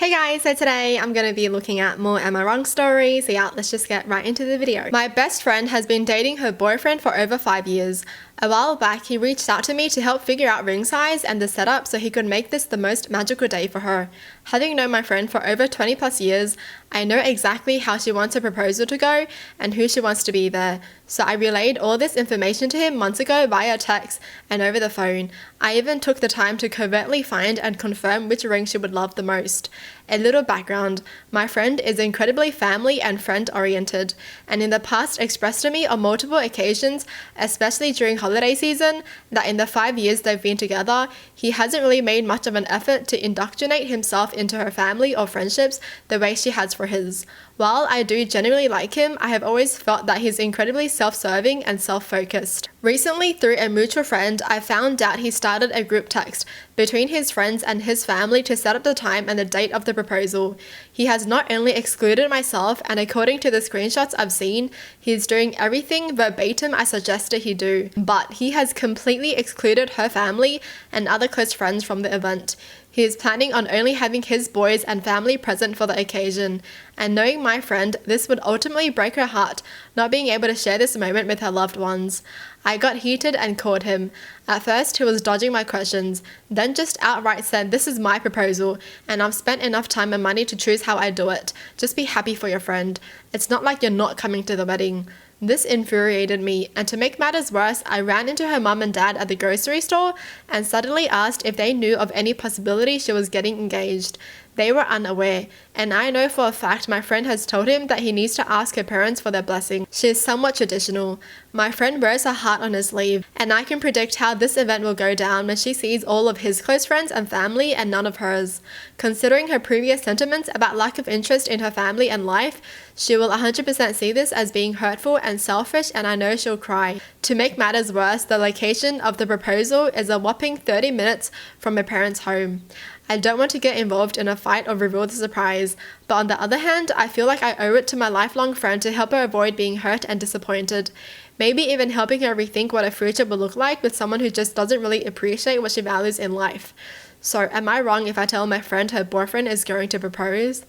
Hey guys, so today I'm going to be looking at more Am I Wrong stories. So yeah, let's just get right into the video. My best friend has been dating her boyfriend for over 5 years. A while back, he reached out to me to help figure out ring size and the setup so he could make this the most magical day for her. Having known my friend for over 20 plus years, I know exactly how she wants her proposal to go and who she wants to be there. So I relayed all this information to him months ago via text and over the phone. I even took the time to covertly find and confirm which ring she would love the most. A little background, my friend is incredibly family and friend oriented, and in the past expressed to me on multiple occasions, especially during holiday season, that in the 5 years they've been together, he hasn't really made much of an effort to indoctrinate himself into her family or friendships the way she has for his. While I do genuinely like him, I have always felt that he's incredibly self-serving and self-focused. Recently, through a mutual friend, I found out he started a group text between his friends and his family to set up the time and the date of the proposal. He has not only excluded myself, and according to the screenshots I've seen, he's doing everything verbatim I suggested he do, but he has completely excluded her family and other close friends from the event. He is planning on only having his boys and family present for the occasion, and knowing my friend, this would ultimately break her heart, not being able to share this moment with her loved ones. I got heated and called him. At first, he was dodging my questions, then just outright said, "This is my proposal, and I've spent enough time and money to choose how I do it. Just be happy for your friend. It's not like you're not coming to the wedding." This infuriated me, and to make matters worse, I ran into her mum and dad at the grocery store and suddenly asked if they knew of any possibility she was getting engaged. They were unaware, and I know for a fact my friend has told him that he needs to ask her parents for their blessing. She is somewhat traditional. My friend wears her heart on her sleeve, and I can predict how this event will go down when she sees all of his close friends and family and none of hers. Considering her previous sentiments about lack of interest in her family and life, she will 100% see this as being hurtful and selfish, and I know she'll cry. To make matters worse, the location of the proposal is a whopping 30 minutes from her parents' home. I don't want to get involved in a fight or reveal the surprise, but on the other hand, I feel like I owe it to my lifelong friend to help her avoid being hurt and disappointed. Maybe even helping her rethink what her future will look like with someone who just doesn't really appreciate what she values in life. So, am I wrong if I tell my friend her boyfriend is going to propose?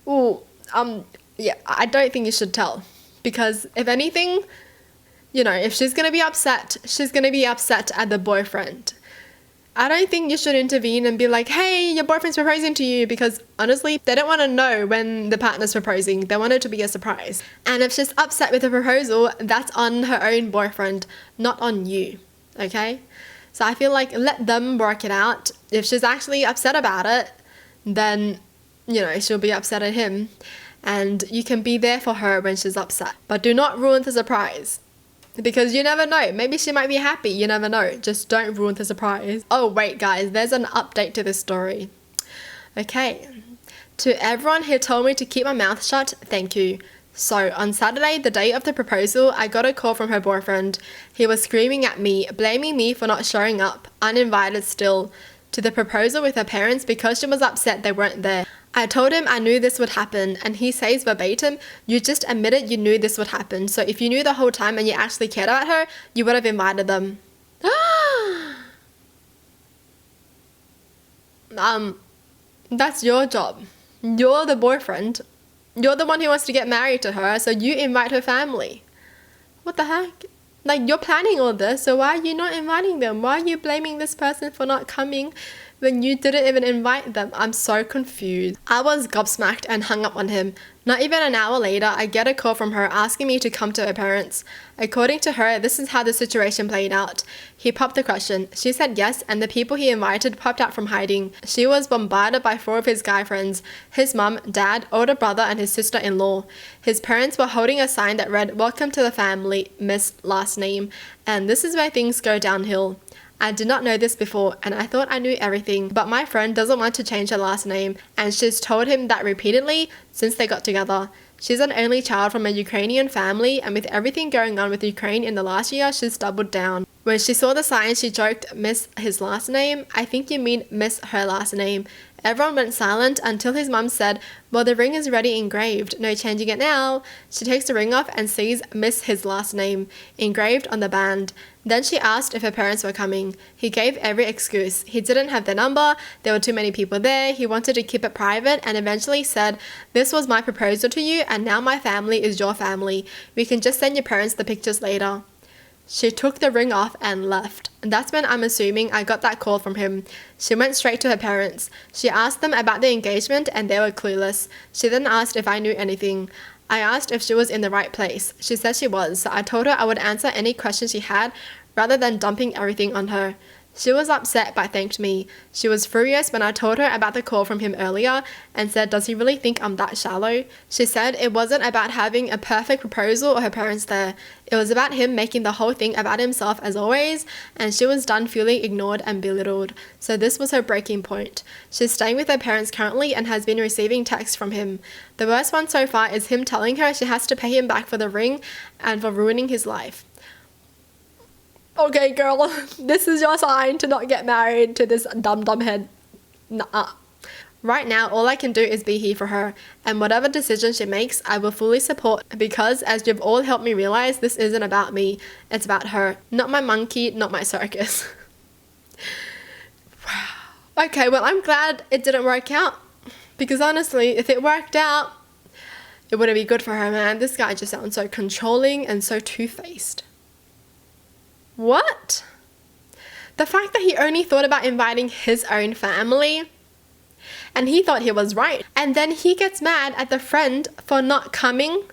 Yeah, I don't think you should tell. Because if anything, if she's going to be upset, she's going to be upset at the boyfriend. I don't think you should intervene and be like, "Hey, your boyfriend's proposing to you," because honestly, they don't want to know when the partner's proposing. They want it to be a surprise. And if she's upset with the proposal, that's on her own boyfriend, not on you, okay? So I feel like let them work it out. If she's actually upset about it, then, she'll be upset at him. And you can be there for her when she's upset. But do not ruin the surprise. Because you never know. Maybe she might be happy. You never know. Just don't ruin the surprise. Oh, wait, guys. There's an update to this story. Okay. To everyone who told me to keep my mouth shut, thank you. So, on Saturday, the day of the proposal, I got a call from her boyfriend. He was screaming at me, blaming me for not showing up, uninvited still, to the proposal with her parents because she was upset they weren't there. I told him I knew this would happen, and he says verbatim, "You just admitted you knew this would happen, so if you knew the whole time and you actually cared about her, you would have invited them." That's your job. You're the boyfriend. You're the one who wants to get married to her, so you invite her family. What the heck? Like, you're planning all this, so why are you not inviting them? Why are you blaming this person for not coming when you didn't even invite them? I'm so confused. I was gobsmacked and hung up on him. Not even an hour later, I get a call from her asking me to come to her parents. According to her, this is how the situation played out. He popped the question. She said yes, and the people he invited popped out from hiding. She was bombarded by 4 of his guy friends, his mum, dad, older brother, and his sister-in-law. His parents were holding a sign that read, "Welcome to the family, Miss Last Name," and this is where things go downhill. I did not know this before, and I thought I knew everything, but my friend doesn't want to change her last name, and she's told him that repeatedly since they got together. She's an only child from a Ukrainian family, and with everything going on with Ukraine in the last year, she's doubled down. When she saw the sign, she joked, "Miss his last name? I think you mean miss her last name." Everyone went silent until his mum said, well, the ring is already engraved, no changing it now. She takes the ring off and sees Miss his last name engraved on the band. Then she asked if her parents were coming. He gave every excuse. He didn't have their number, there were too many people there, he wanted to keep it private, and eventually said, this was my proposal to you and now my family is your family. We can just send your parents the pictures later. She took the ring off and left. That's when I'm assuming I got that call from him. She went straight to her parents. She asked them about the engagement and they were clueless. She then asked if I knew anything. I asked if she was in the right place. She said she was, so I told her I would answer any questions she had rather than dumping everything on her. She was upset but thanked me. She was furious when I told her about the call from him earlier and said, does he really think I'm that shallow? She said it wasn't about having a perfect proposal or her parents there. It was about him making the whole thing about himself as always, and she was done feeling ignored and belittled. So this was her breaking point. She's staying with her parents currently and has been receiving texts from him. The worst one so far is him telling her she has to pay him back for the ring and for ruining his life. Okay, girl, this is your sign to not get married to this dumb head. Nah. Right now, all I can do is be here for her, and whatever decision she makes, I will fully support because, as you've all helped me realize, this isn't about me, it's about her. Not my monkey, not my circus. Wow. Okay, well, I'm glad it didn't work out because honestly, if it worked out, it wouldn't be good for her, man. This guy just sounds so controlling and so two-faced. What? The fact that he only thought about inviting his own family and he thought he was right. And then he gets mad at the friend for not coming,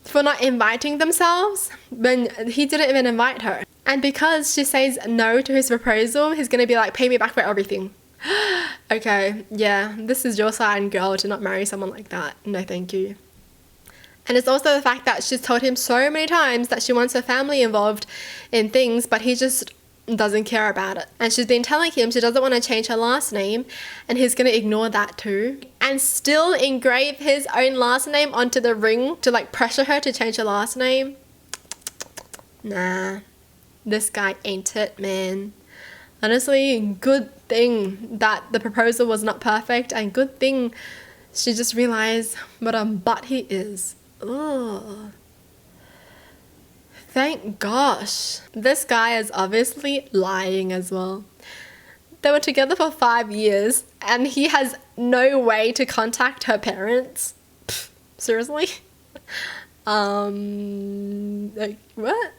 for not inviting themselves when he didn't even invite her. And because she says no to his proposal, he's gonna be like, pay me back for everything. Okay, yeah, this is your sign, girl, to not marry someone like that. No, thank you. And it's also the fact that she's told him so many times that she wants her family involved in things, but he just doesn't care about it. And she's been telling him she doesn't want to change her last name, and he's going to ignore that too. And still engrave his own last name onto the ring to like pressure her to change her last name. Nah, this guy ain't it, man. Honestly, good thing that the proposal was not perfect, and good thing she just realized what a butt he is. Ugh. Thank gosh. This guy is obviously lying as well. They were together for 5 years and he has no way to contact her parents. Pfft, seriously? Like, what?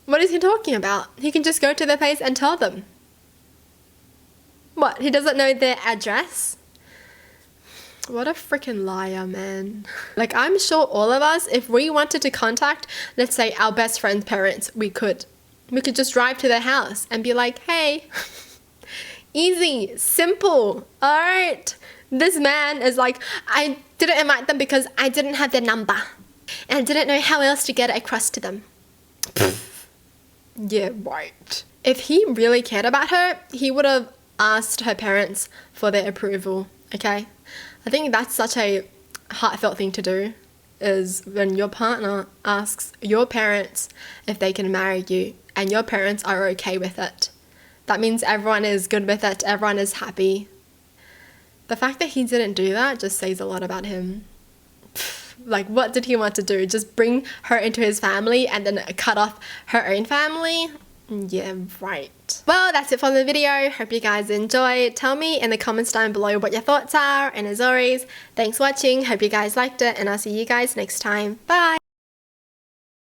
What is he talking about? He can just go to their place and tell them. What, he doesn't know their address? What a freaking liar, man. Like, I'm sure all of us, if we wanted to contact, let's say, our best friend's parents, we could. We could just drive to their house and be like, hey, easy, simple, all right. This man is like, I didn't invite them because I didn't have their number and I didn't know how else to get it across to them. Yeah, right. If he really cared about her, he would have asked her parents for their approval, okay? I think that's such a heartfelt thing to do, is when your partner asks your parents if they can marry you and your parents are okay with it. That means everyone is good with it, everyone is happy. The fact that he didn't do that just says a lot about him. Like, what did he want to do? Just bring her into his family and then cut off her own family? Yeah, right. Well, that's it for the video. Hope you guys enjoyed. Tell me in the comments down below what your thoughts are. And as always, thanks for watching. Hope you guys liked it. And I'll see you guys next time. Bye!